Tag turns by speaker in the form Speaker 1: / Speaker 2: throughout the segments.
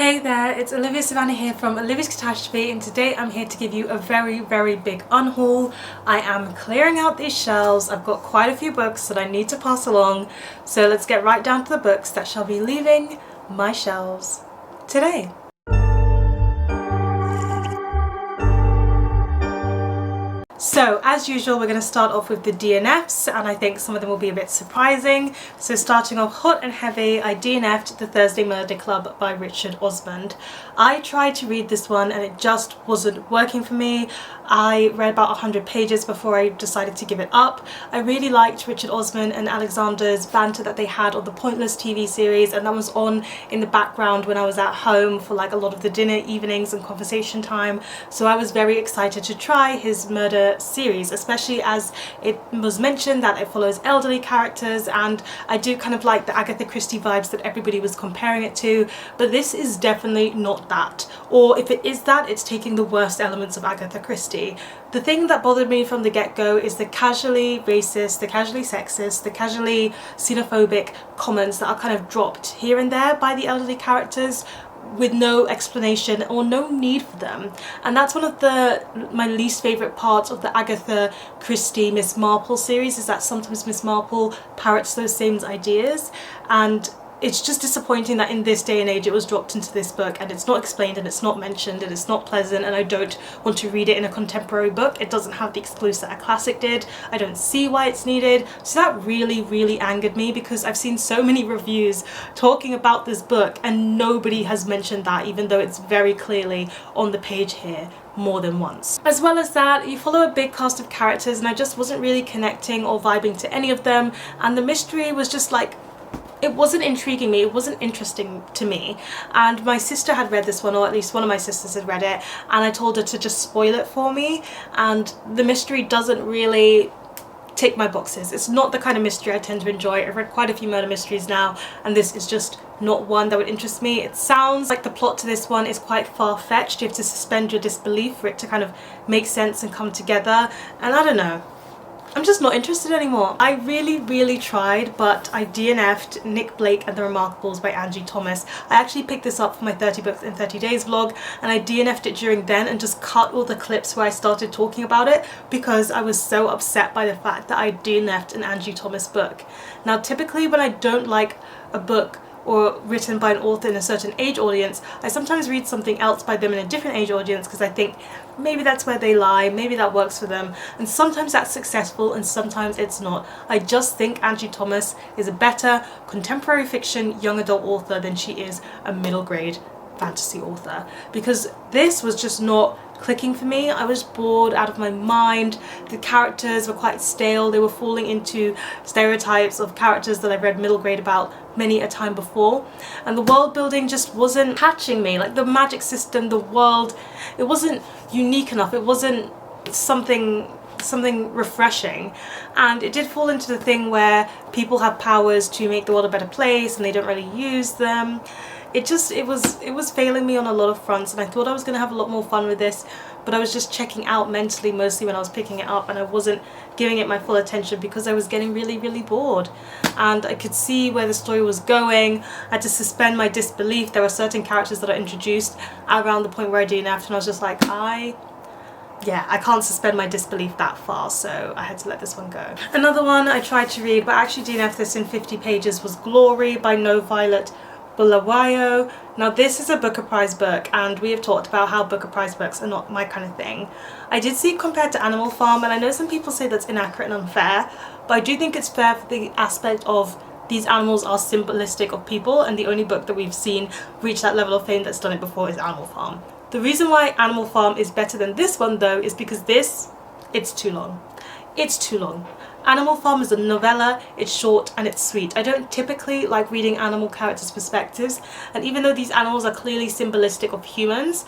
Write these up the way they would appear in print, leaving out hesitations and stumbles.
Speaker 1: Hey there, it's Olivia Savannah here from Olivia's Catastrophe, and today I'm here to give you a very big unhaul. I am clearing out these shelves. I've got quite a few books that I need to pass along, so let's get right down to the books that shall be leaving my shelves today. So as usual, we're going to start off with the DNFs, and I think some of them will be a bit surprising. So starting off hot and heavy, I DNF'd The Thursday Murder Club by Richard Osman. I tried to read this one and it just wasn't working for me. I read about 100 pages before I decided to give it up. I really liked Richard Osman and Alexander's banter that they had on the Pointless TV series, and that was on in the background when I was at home for like a lot of the dinner evenings and conversation time. So I was very excited to try his murder series, especially as it was mentioned that it follows elderly characters, and I do kind of like the Agatha Christie vibes that everybody was comparing it to, but this is definitely not that. Or if it is that, it's taking the worst elements of Agatha Christie. The thing that bothered me from the get-go is the casually racist, the casually sexist, the casually xenophobic comments that are kind of dropped here and there by the elderly characters with no explanation or no need for them. And that's one of my least favourite parts of the Agatha Christie Miss Marple series, is that sometimes Miss Marple parrots those same ideas, and it's just disappointing that in this day and age it was dropped into this book and it's not explained and it's not mentioned and it's not pleasant, and I don't want to read it in a contemporary book. It doesn't have the exclusive that a classic did. I don't see why it's needed. So that really angered me, because I've seen so many reviews talking about this book and nobody has mentioned that, even though it's very clearly on the page here more than once. As well as that, you follow a big cast of characters and I just wasn't really connecting or vibing to any of them, and the mystery was just like, it wasn't intriguing me, it wasn't interesting to me. And my sister had read this one, or at least one of my sisters had read it, and I told her to just spoil it for me, and the mystery doesn't really tick my boxes. It's not the kind of mystery I tend to enjoy. I've read quite a few murder mysteries now, and this is just not one that would interest me. It sounds like the plot to this one is quite far-fetched. You have to suspend your disbelief for it to kind of make sense and come together, and I don't know. I'm just not interested anymore. I really tried, but I DNF'd Nick Blake and the Remarkables by Angie Thomas. I actually picked this up for my 30 books in 30 days vlog, and I DNF'd it during then and just cut all the clips where I started talking about it because I was so upset by the fact that I DNF'd an Angie Thomas book. Now typically when I don't like a book or written by an author in a certain age audience, I sometimes read something else by them in a different age audience because I think maybe that's where they lie, maybe that works for them, and sometimes that's successful and sometimes it's not. I just think Angie Thomas is a better contemporary fiction young adult author than she is a middle grade fantasy author, because this was just not clicking for me. I was bored out of my mind. The characters were quite stale. They were falling into stereotypes of characters that I've read middle grade about many a time before, and the world building just wasn't catching me. Like the magic system, the world, it wasn't unique enough. It wasn't something refreshing, and it did fall into the thing where people have powers to make the world a better place and they don't really use them. It was failing me on a lot of fronts, and I thought I was going to have a lot more fun with this, but I was just checking out mentally mostly when I was picking it up, and I wasn't giving it my full attention because I was getting really bored, and I could see where the story was going. I had to suspend my disbelief. There were certain characters that are introduced around the point where I DNF'd, and I was just like, I can't suspend my disbelief that far, so I had to let this one go. Another one I tried to read but actually DNF'd this in 50 pages was Glory by NoViolet, Bulawayo. Now this is a Booker Prize book, and we have talked about how Booker Prize books are not my kind of thing. I did see it compared to Animal Farm, and I know some people say that's inaccurate and unfair, but I do think it's fair for the aspect of these animals are symbolistic of people, and the only book that we've seen reach that level of fame that's done it before is Animal Farm. The reason why Animal Farm is better than this one though is because it's too long. It's too long. Animal Farm is a novella, it's short and it's sweet. I don't typically like reading animal characters' perspectives, and even though these animals are clearly symbolistic of humans,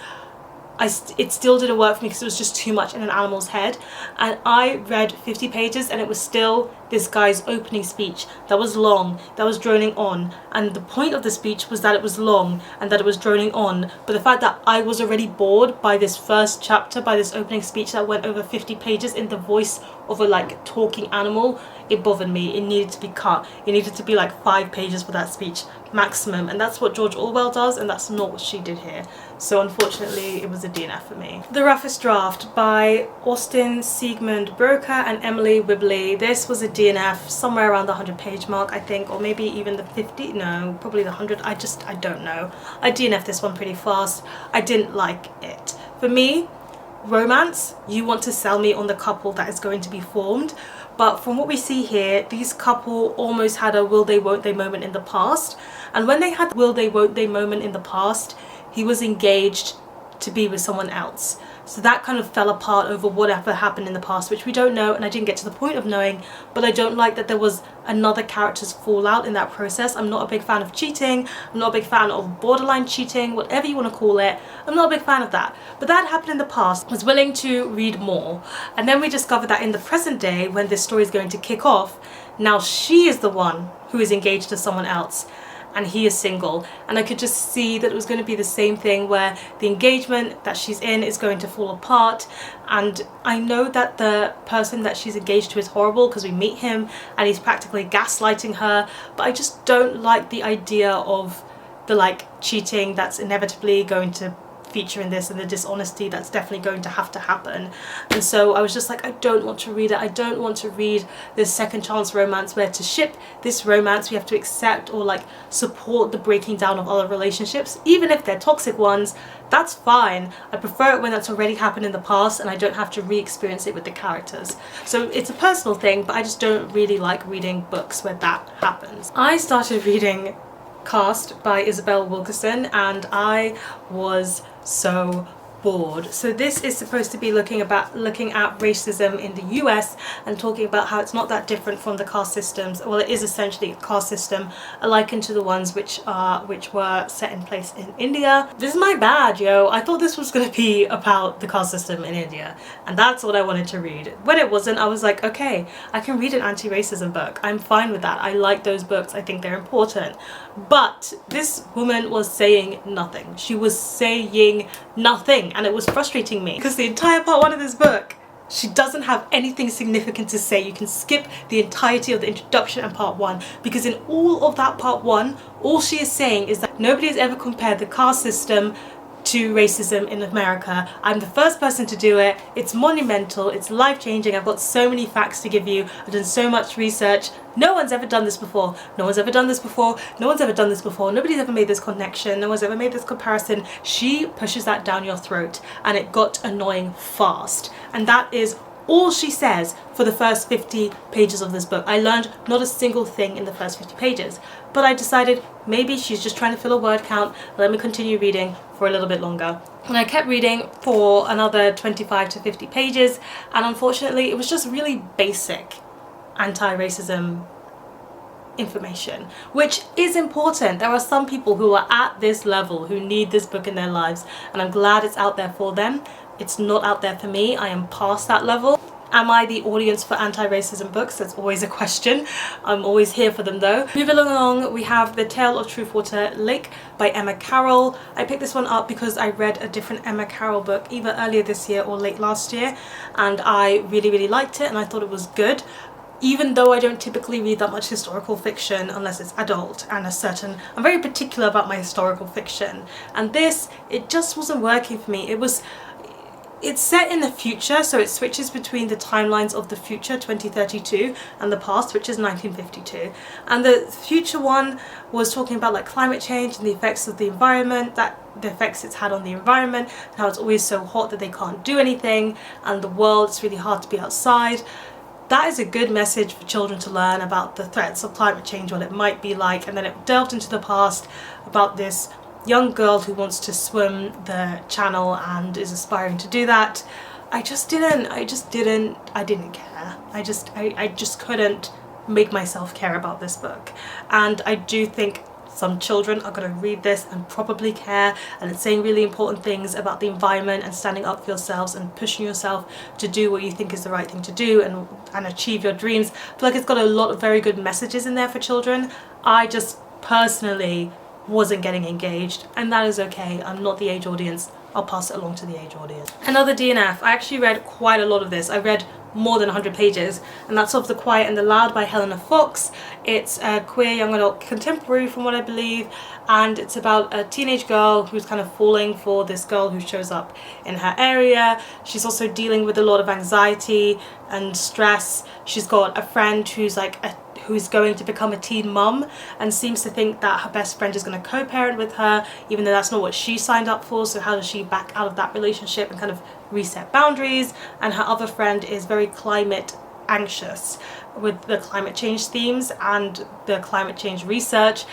Speaker 1: it still didn't work for me because it was just too much in an animal's head, and I read 50 pages and it was still this guy's opening speech that was long, that was droning on, and the point of the speech was that it was long and that it was droning on, but the fact that I was already bored by this first chapter, by this opening speech that went over 50 pages in the voice of a like talking animal, it bothered me. It needed to be cut. It needed to be like 5 pages for that speech maximum, and that's what George Orwell does, and that's not what she did here. So unfortunately it was a DNF for me. The Roughest Draft by Austin Siegemund-Broka and Emily Wibberley. This was a DNF somewhere around the 100-page mark, I think, or maybe even the 50, no, probably the 100. I don't know. I DNF'd this one pretty fast. I didn't like it. For me, romance, you want to sell me on the couple that is going to be formed, but from what we see here, these couple almost had a will they won't they moment in the past, and when they had the will they won't they moment in the past, he was engaged to be with someone else. So that kind of fell apart over whatever happened in the past, which we don't know, and I didn't get to the point of knowing, but I don't like that there was another character's fallout in that process. I'm not a big fan of cheating. I'm not a big fan of borderline cheating, whatever you want to call it. I'm not a big fan of that. But that happened in the past. I was willing to read more. And then we discovered that in the present day, when this story is going to kick off, now she is the one who is engaged to someone else, and he is single, and I could just see that it was going to be the same thing where the engagement that she's in is going to fall apart, and I know that the person that she's engaged to is horrible because we meet him and he's practically gaslighting her, but I just don't like the idea of the like cheating that's inevitably going to feature in this, and the dishonesty that's definitely going to have to happen. And so I was just like, I don't want to read it. I don't want to read this second chance romance where to ship this romance we have to accept or like support the breaking down of other relationships, even if they're toxic ones. That's fine. I prefer it when that's already happened in the past and I don't have to re-experience it with the characters. So it's a personal thing, but I just don't really like reading books where that happens. I started reading Caste by Isabel Wilkerson, and I was so bored. So this is supposed to be looking at racism in the US and talking about how it's not that different from the caste systems. Well, it is essentially a caste system likened to the ones which were set in place in India. This is my bad, yo. I thought this was going to be about the caste system in India, and that's what I wanted to read. When it wasn't, I was like, okay, I can read an anti-racism book. I'm fine with that. I like those books. I think they're important. But this woman was saying nothing. She was saying nothing, and it was frustrating me because the entire part 1 of this book, she doesn't have anything significant to say. You can skip the entirety of the introduction and part 1, because in all of that part 1, all she is saying is that nobody has ever compared the caste system to racism in America. I'm the first person to do it. It's monumental. It's life-changing. I've got so many facts to give you. I've done so much research. No one's ever done this before. No one's ever done this before. No one's ever done this before. Nobody's ever made this connection. No one's ever made this comparison. She pushes that down your throat, and it got annoying fast. And that is all she says for the first 50 pages of this book. I learned not a single thing in the first 50 pages, but I decided maybe she's just trying to fill a word count. Let me continue reading for a little bit longer. And I kept reading for another 25 to 50 pages, and unfortunately it was just really basic anti-racism information, which is important. There are some people who are at this level who need this book in their lives, and I'm glad it's out there for them. It's not out there for me. I am past that level. Am I the audience for anti-racism books? That's always a question. I'm always here for them though. Moving along, we have The Tale of Truthwater Lake by Emma Carroll. I picked this one up because I read a different Emma Carroll book either earlier this year or late last year, and I really liked it and I thought it was good. Even though I don't typically read that much historical fiction unless it's adult and I'm very particular about my historical fiction, and this, it just wasn't working for me. It's set in the future, so it switches between the timelines of the future, 2032, and the past, which is 1952. And the future one was talking about like climate change and the effects of the environment, the effects it's had on the environment, and how it's always so hot that they can't do anything, and the world, it's really hard to be outside. That is a good message for children to learn about the threats of climate change, what it might be like. And then it delved into the past about this young girl who wants to swim the channel and is aspiring to do that. I didn't care. I just couldn't make myself care about this book. And I do think some children are going to read this and probably care, and it's saying really important things about the environment and standing up for yourselves and pushing yourself to do what you think is the right thing to do and achieve your dreams. I feel like it's got a lot of very good messages in there for children. I just personally wasn't getting engaged, and that is okay. I'm not the age audience. I'll pass it along to the age audience. Another DNF. I actually read quite a lot of this. I read more than 100 pages, and that's of The Quiet and the Loud by Helena Fox. It's a queer young adult contemporary from what I believe, and it's about a teenage girl who's kind of falling for this girl who shows up in her area. She's also dealing with a lot of anxiety and stress. She's got a friend who's who's going to become a teen mum and seems to think that her best friend is going to co-parent with her, even though that's not what she signed up for. So how does she back out of that relationship and kind of reset boundaries? And her other friend is very climate anxious with the climate change themes and the climate change research,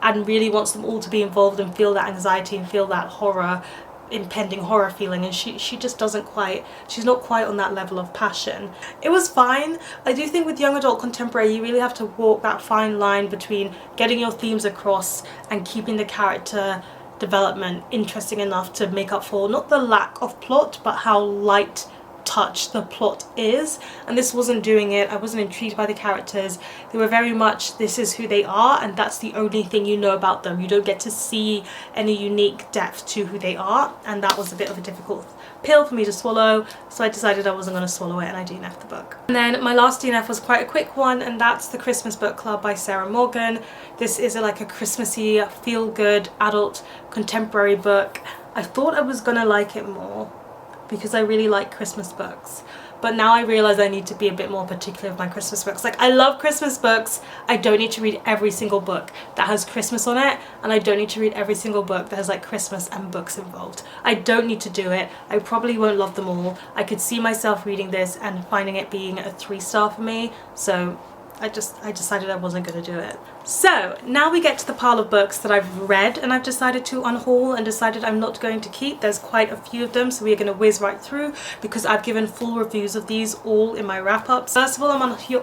Speaker 1: and really wants them all to be involved and feel that anxiety and feel that horror, impending horror feeling, and she just doesn't quite, she's not quite on that level of passion. It was fine. I do think with young adult contemporary you really have to walk that fine line between getting your themes across and keeping the character development interesting enough to make up for not the lack of plot but how light touch the plot is, and this wasn't doing it. I wasn't intrigued by the characters. They were very much, this is who they are and that's the only thing you know about them. You don't get to see any unique depth to who they are, and that was a bit of a difficult pill for me to swallow, so I decided I wasn't going to swallow it and I DNF'd the book. And then my last DNF was quite a quick one, and that's The Christmas Book Club by Sarah Morgan. This is like a Christmassy, feel-good, adult, contemporary book. I thought I was going to like it more because I really like Christmas books, but now I realise I need to be a bit more particular with my Christmas books. Like, I love Christmas books. I don't need to read every single book that has Christmas on it, and I don't need to read every single book that has like Christmas and books involved. I don't need to do it. I probably won't love them all. I could see myself reading this and finding it being a 3-star for me, so I decided I wasn't going to do it. So now we get to the pile of books that I've read and I've decided to unhaul and decided I'm not going to keep. There's quite a few of them, so we're going to whiz right through because I've given full reviews of these all in my wrap-ups. First of all, I'm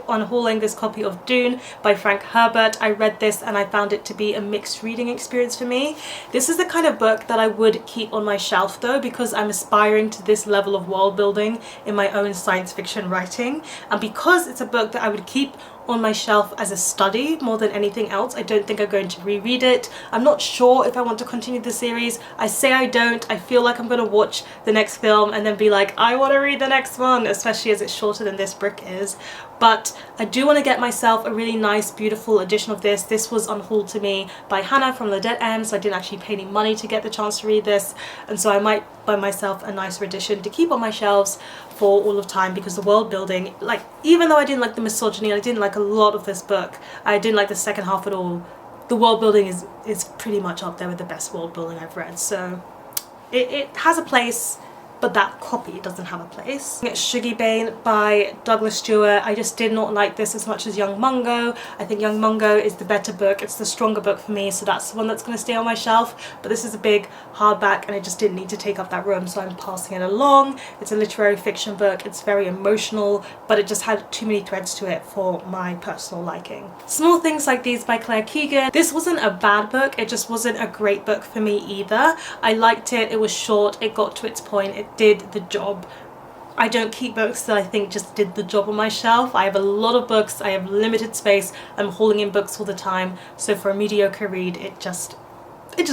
Speaker 1: unhauling this copy of Dune by Frank Herbert. I read this and I found it to be a mixed reading experience for me. This is the kind of book that I would keep on my shelf though, because I'm aspiring to this level of world building in my own science fiction writing, and because it's a book that I would keep on my shelf as a study more than anything else. I don't think I'm going to reread it. I'm not sure if I want to continue the series. I say I don't. I feel like I'm going to watch the next film and then be like, I want to read the next one, especially as it's shorter than this brick is. But I do want to get myself a really nice, beautiful edition of this. This was unhauled to me by Hannah from Ledette M, so I didn't actually pay any money to get the chance to read this, and so I might buy myself a nicer edition to keep on my shelves for all of time, because the world building, like, even though I didn't like the misogyny, I didn't like a lot of this book, I didn't like the second half at all, the world building is pretty much up there with the best world building I've read, so it has a place, but that copy doesn't have a place. It's Shuggie Bain by Douglas Stuart. I just did not like this as much as Young Mungo. I think Young Mungo is the better book. It's the stronger book for me, so that's the one that's going to stay on my shelf. But this is a big hardback and it just didn't need to take up that room, so I'm passing it along. It's a literary fiction book. It's very emotional, but it just had too many threads to it for my personal liking. Small Things Like These by Claire Keegan. This wasn't a bad book. It just wasn't a great book for me either. I liked it. It was short. It got to its point. It did the job. I don't keep books that I think just did the job on my shelf. I have a lot of books, I have limited space, I'm hauling in books all the time, so for a mediocre read it just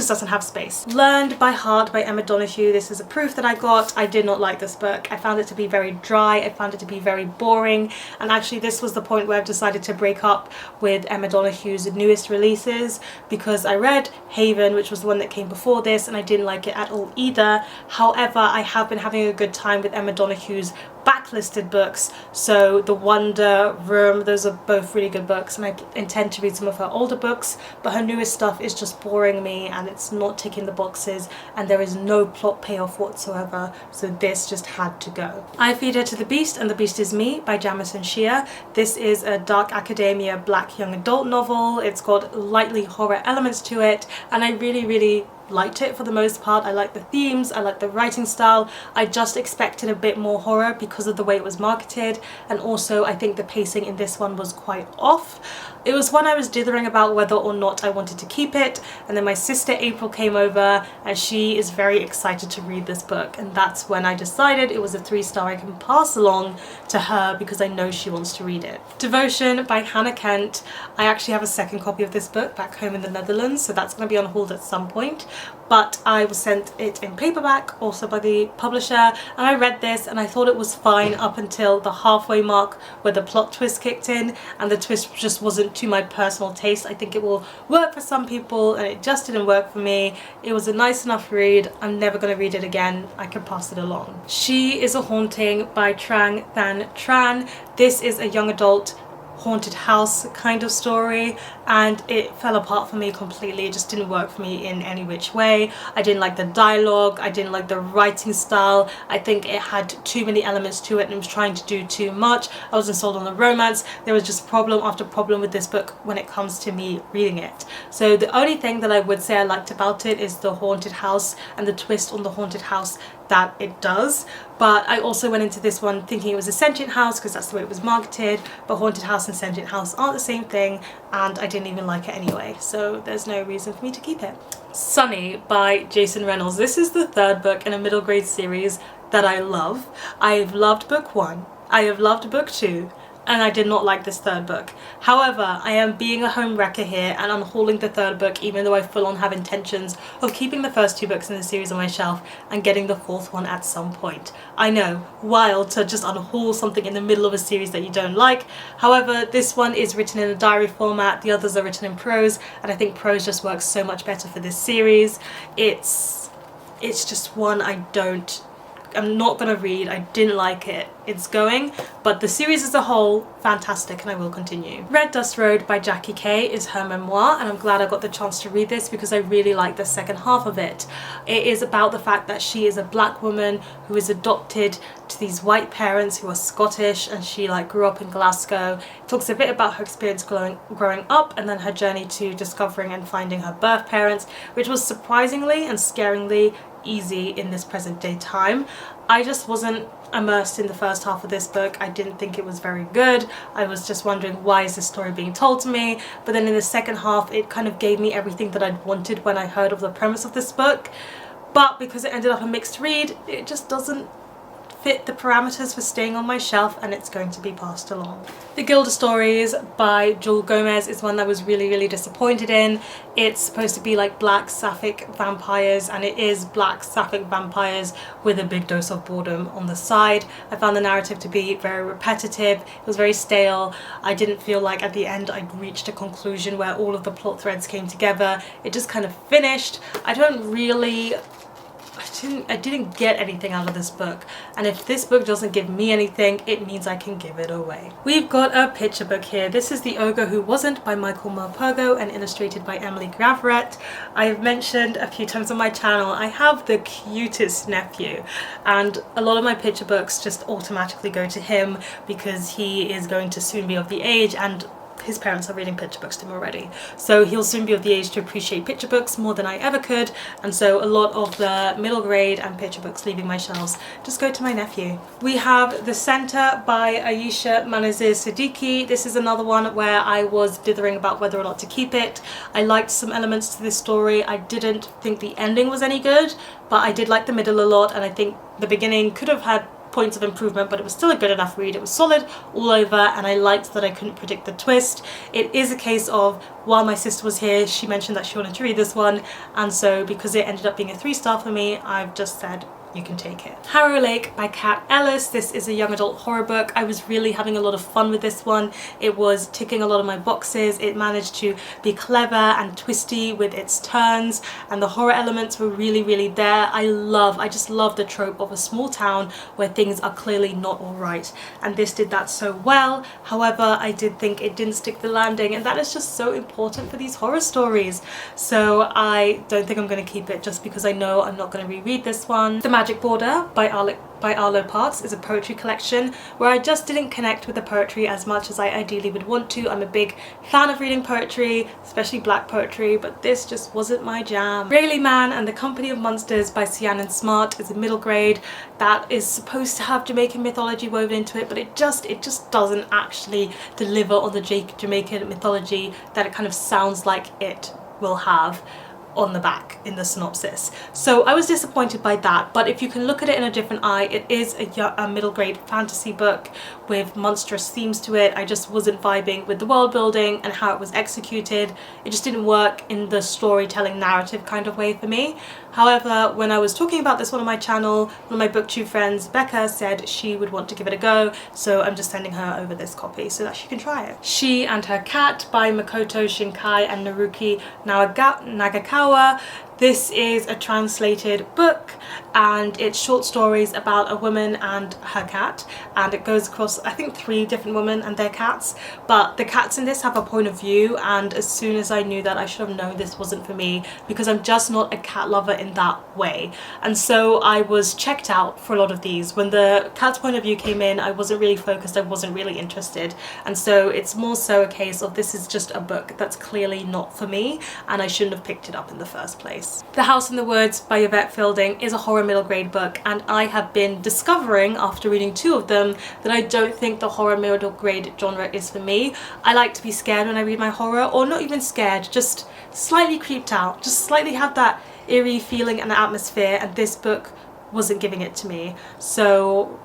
Speaker 1: doesn't have space. Learned by Heart by Emma Donoghue. This is a proof that I got. I did not like this book. I found it to be very dry. I found it to be very boring. And actually this was the point where I've decided to break up with Emma Donoghue's newest releases, because I read Haven, which was the one that came before this, and I didn't like it at all either. However, I have been having a good time with Emma Donoghue's backlisted books, so The Wonder, Room, those are both really good books, and I intend to read some of her older books, but her newest stuff is just boring me and it's not ticking the boxes and there is no plot payoff whatsoever, so this just had to go. I Feed Her to the Beast and the Beast Is Me by Jamison, Shea. This is a dark academia black young adult novel. It's got lightly horror elements to it and I really liked it for the most part. I liked the themes, I liked the writing style. I just expected a bit more horror because of the way it was marketed, and also I think the pacing in this one was quite off. It was one I was dithering about whether or not I wanted to keep it, and then my sister April came over and she is very excited to read this book, and that's when I decided it was a 3-star I can pass along to her because I know she wants to read it. Devotion by Hannah Kent. I actually have a second copy of this book back home in the Netherlands, so that's going to be on hold at some point, but I was sent it in paperback also by the publisher, and I read this and I thought it was fine up until the halfway mark where the plot twist kicked in, and the twist just wasn't to my personal taste. I think it will work for some people and it just didn't work for me. It was a nice enough read. I'm never going to read it again. I can pass it along. She is a Haunting by Trang Than Tran. This is a young adult haunted house kind of story, and it fell apart for me completely. It just didn't work for me in any which way. I didn't like the dialogue, I didn't like the writing style. I think it had too many elements to it and it was trying to do too much. I wasn't sold on the romance. There was just problem after problem with this book when it comes to me reading it. So the only thing that I would say I liked about it is the haunted house and the twist on the haunted house that it does. But I also went into this one thinking it was a sentient house because that's the way it was marketed, but haunted house and sentient house aren't the same thing, and I didn't even like it anyway, so there's no reason for me to keep it. Sunny by Jason Reynolds. This is the third book in a middle grade series that I love. I've loved book 1, I have loved book 2, and I did not like this third book. However, I am being a home wrecker here and unhauling the third book, even though I full on have intentions of keeping the first 2 books in the series on my shelf and getting the 4th one at some point. I know, wild to just unhaul something in the middle of a series that you don't like. However, this one is written in a diary format, the others are written in prose, and I think prose just works so much better for this series. It's just one I'm not gonna read. I didn't like it. It's going, but the series as a whole, fantastic, and I will continue. Red Dust Road by Jackie Kay is her memoir, and I'm glad I got the chance to read this because I really like the second half of it. It is about the fact that she is a black woman who is adopted to these white parents who are Scottish, and she grew up in Glasgow. It talks a bit about her experience growing up and then her journey to discovering and finding her birth parents, which was surprisingly and scaringly easy in this present day time. I just wasn't immersed in the first half of this book. I didn't think it was very good. I was just wondering, why is this story being told to me? But then in the second half it kind of gave me everything that I'd wanted when I heard of the premise of this book, but because it ended up a mixed read, it just doesn't fit the parameters for staying on my shelf, and it's going to be passed along. The Gilda Stories by Jewelle Gomez is one that I was really disappointed in. It's supposed to be like black sapphic vampires, and it is black sapphic vampires with a big dose of boredom on the side. I found the narrative to be very repetitive. It was very stale. I didn't feel like at the end I'd reached a conclusion where all of the plot threads came together. It just kind of finished. I didn't get anything out of this book, and if this book doesn't give me anything, it means I can give it away. We've got a picture book here. This is The Ogre Who Wasn't by Michael Morpurgo and illustrated by Emily Graveret. I've mentioned a few times on my channel I have the cutest nephew, and a lot of my picture books just automatically go to him because he is going to soon be of the age, and his parents are reading picture books to him already, so he'll soon be of the age to appreciate picture books more than I ever could, and so a lot of the middle grade and picture books leaving my shelves just go to my nephew. We have The Centre by Ayesha Manazir Siddiqui. This is another one where I was dithering about whether or not to keep it. I liked some elements to this story. I didn't think the ending was any good, but I did like the middle a lot, and I think the beginning could have had points of improvement, but it was still a good enough read. It was solid all over, and I liked that I couldn't predict the twist. It is a case of, while my sister was here, she mentioned that she wanted to read this one, and so because it ended up being a 3-star for me, I've just said you can take it. Harrow Lake by Kat Ellis. This is a young adult horror book. I was really having a lot of fun with this one. It was ticking a lot of my boxes. It managed to be clever and twisty with its turns, and the horror elements were really there. I just love the trope of a small town where things are clearly not all right, and this did that so well. However, I did think it didn't stick the landing, and that is just so important for these horror stories, so I don't think I'm going to keep it just because I know I'm not going to reread this one. The Magic Border by by Arlo Parks is a poetry collection where I just didn't connect with the poetry as much as I ideally would want to. I'm a big fan of reading poetry, especially black poetry, but this just wasn't my jam. Really Man and the Company of Monsters by Sian Smart is a middle grade that is supposed to have Jamaican mythology woven into it, but it just doesn't actually deliver on the Jamaican mythology that it kind of sounds like it will have on the back in the synopsis. So I was disappointed by that, but if you can look at it in a different eye, it is a middle grade fantasy book with monstrous themes to it. I just wasn't vibing with the world building and how it was executed. It just didn't work in the storytelling narrative kind of way for me. However, when I was talking about this one on my channel, one of my booktube friends, Bekka, said she would want to give it a go, so I'm just sending her over this copy so that she can try it. She and Her Cat by Makoto Shinkai and Naruki Nagakawa. This is a translated book and it's short stories about a woman and her cat, and it goes across I think 3 different women and their cats, but the cats in this have a point of view, and as soon as I knew that, I should have known this wasn't for me because I'm just not a cat lover in that way. And so I was checked out for a lot of these. When the cat's point of view came in, I wasn't really focused, I wasn't really interested, and so it's more so a case of this is just a book that's clearly not for me and I shouldn't have picked it up in the first place. The House in the Woods by Yvette Fielding is a horror middle grade book, and I have been discovering after reading 2 of them that I don't think the horror middle grade genre is for me. I like to be scared when I read my horror, or not even scared, just slightly creeped out, just slightly have that eerie feeling and atmosphere, and this book wasn't giving it to me. So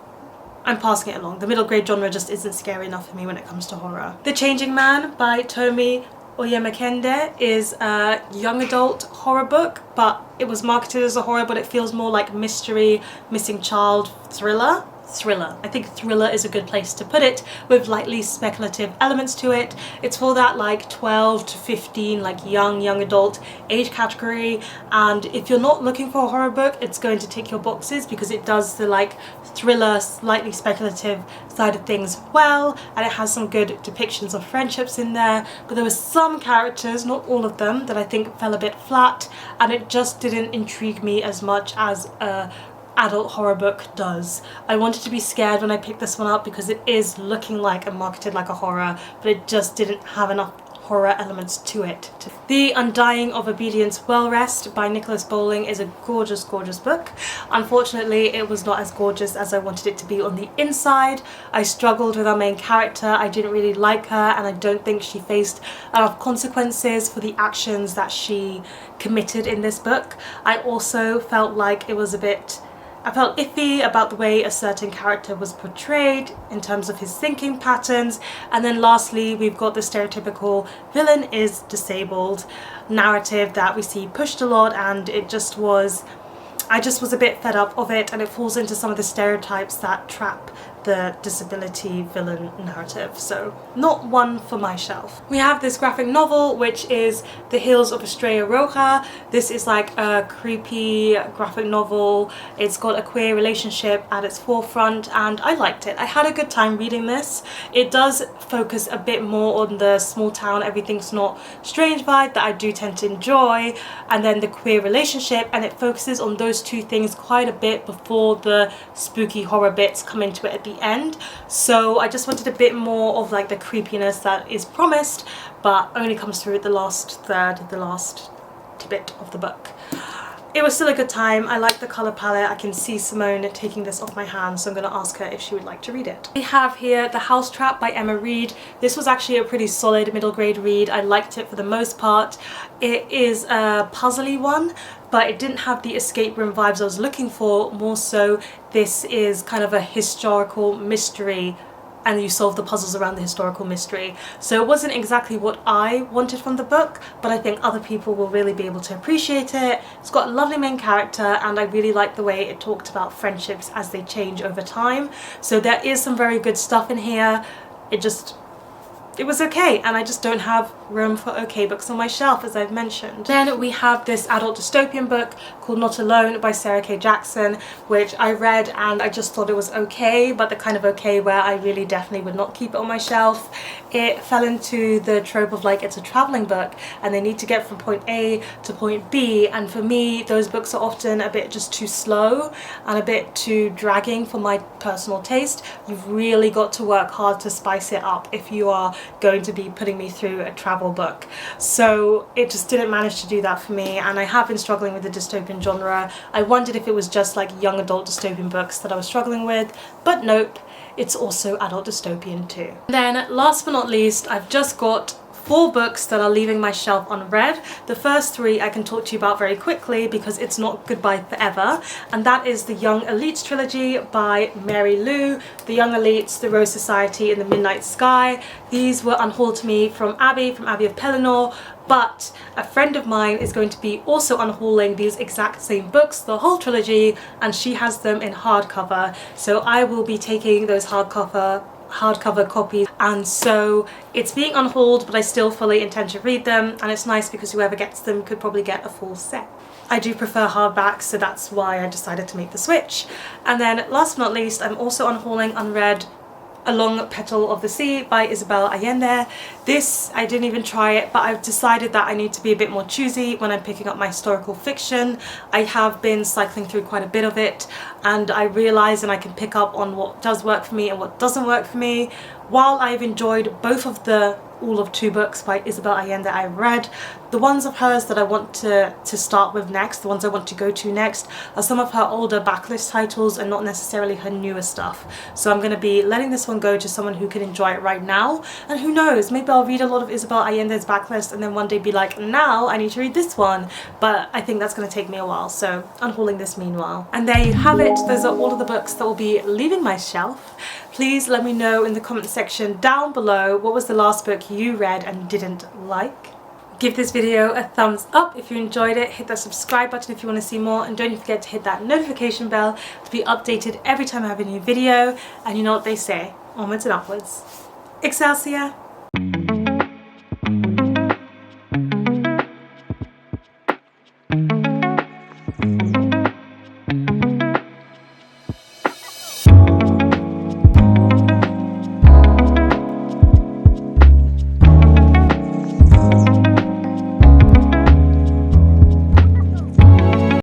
Speaker 1: I'm passing it along. The middle grade genre just isn't scary enough for me when it comes to horror. The Changing Man by Tomi Oyemakende is a young adult horror book, but it was marketed as a horror, but it feels more like mystery, missing child, thriller. I think thriller is a good place to put it, with lightly speculative elements to it. It's for that like 12 to 15, like young adult age category, and if you're not looking for a horror book, it's going to tick your boxes because it does the like thriller, slightly speculative side of things well, and it has some good depictions of friendships in there, but there were some characters, not all of them, that I think fell a bit flat, and it just didn't intrigue me as much as a adult horror book does. I wanted to be scared when I picked this one up because it is looking like and marketed like a horror, but it just didn't have enough horror elements to it. The Undying of Obedience Well Rest by Nicholas Bowling is a gorgeous book. Unfortunately, it was not as gorgeous as I wanted it to be on the inside. I struggled with our main character. I didn't really like her, and I don't think she faced enough consequences for the actions that she committed in this book. I also felt like it was I felt iffy about the way a certain character was portrayed in terms of his thinking patterns. And then lastly, we've got the stereotypical villain is disabled narrative that we see pushed a lot, and I just was a bit fed up of it, and it falls into some of the stereotypes that trap the disability villain narrative, so not one for my shelf. We have this graphic novel which is The Hills of Estrella Roja. This is like a creepy graphic novel. It's got a queer relationship at its forefront, and I liked it. I had a good time reading this. It does focus a bit more on the small town, everything's not strange vibe that I do tend to enjoy, and then the queer relationship, and it focuses on those 2 things quite a bit before the spooky horror bits come into it at the end. So I just wanted a bit more of like the creepiness that is promised, but only comes through at the last third, the last bit of the book. It was still a good time. I like the colour palette. I can see Simone taking this off my hand, so I'm going to ask her if she would like to read it. We have here The House Trap by Emma Reed. This was actually a pretty solid middle grade read. I liked it for the most part. It is a puzzly one, but it didn't have the escape room vibes I was looking for. More so, this is kind of a historical mystery, and you solve the puzzles around the historical mystery. So it wasn't exactly what I wanted from the book, but I think other people will really be able to appreciate it. It's got a lovely main character, and I really like the way it talked about friendships as they change over time. So there is some very good stuff in here. It just it was okay, and I just don't have room for okay books on my shelf, as I've mentioned. Then we have this adult dystopian book called Not Alone by Sarah K. Jackson, which I read and I just thought it was okay, but the kind of okay where I really definitely would not keep it on my shelf. It fell into the trope of like, it's a traveling book and they need to get from point A to point B, and for me those books are often a bit just too slow and a bit too dragging for my personal taste. You've really got to work hard to spice it up if you are going to be putting me through a travel book. So it just didn't manage to do that for me, and I have been struggling with the dystopian genre. I wondered if it was just like young adult dystopian books that I was struggling with, but nope, it's also adult dystopian too. Then last but not least, I've just got 4 books that are leaving my shelf unread. The first 3 I can talk to you about very quickly because it's not goodbye forever, and that is the Young Elites trilogy by Mary Lou, The Young Elites, The Rose Society and The Midnight Sky. These were unhauled to me from Abby of Pelennor, but a friend of mine is going to be also unhauling these exact same books, the whole trilogy, and she has them in hardcover, so I will be taking those hardcover copies, and so it's being unhauled, but I still fully intend to read them, and it's nice because whoever gets them could probably get a full set. I do prefer hardbacks, so that's why I decided to make the switch. And then last but not least, I'm also unhauling unread A Long Petal of the Sea by Isabel Allende. This, I didn't even try it, but I've decided that I need to be a bit more choosy when I'm picking up my historical fiction. I have been cycling through quite a bit of it, and I realise and I can pick up on what does work for me and what doesn't work for me. While I've enjoyed both of the all of 2 books by Isabel Allende I've read, the ones of hers that I want to start with next, the ones I want to go to next, are some of her older backlist titles and not necessarily her newer stuff. So I'm going to be letting this one go to someone who can enjoy it right now, and who knows, maybe I'll read a lot of Isabel Allende's backlist and then one day be like, now I need to read this one, but I think that's going to take me a while, so unhauling this meanwhile. And there you have it, those are all of the books that will be leaving my shelf. Please let me know in the comment section down below what was the last book you read and didn't like. Give this video a thumbs up if you enjoyed it, hit that subscribe button if you want to see more, and don't forget to hit that notification bell to be updated every time I have a new video. And you know what they say, onwards and upwards. Excelsior!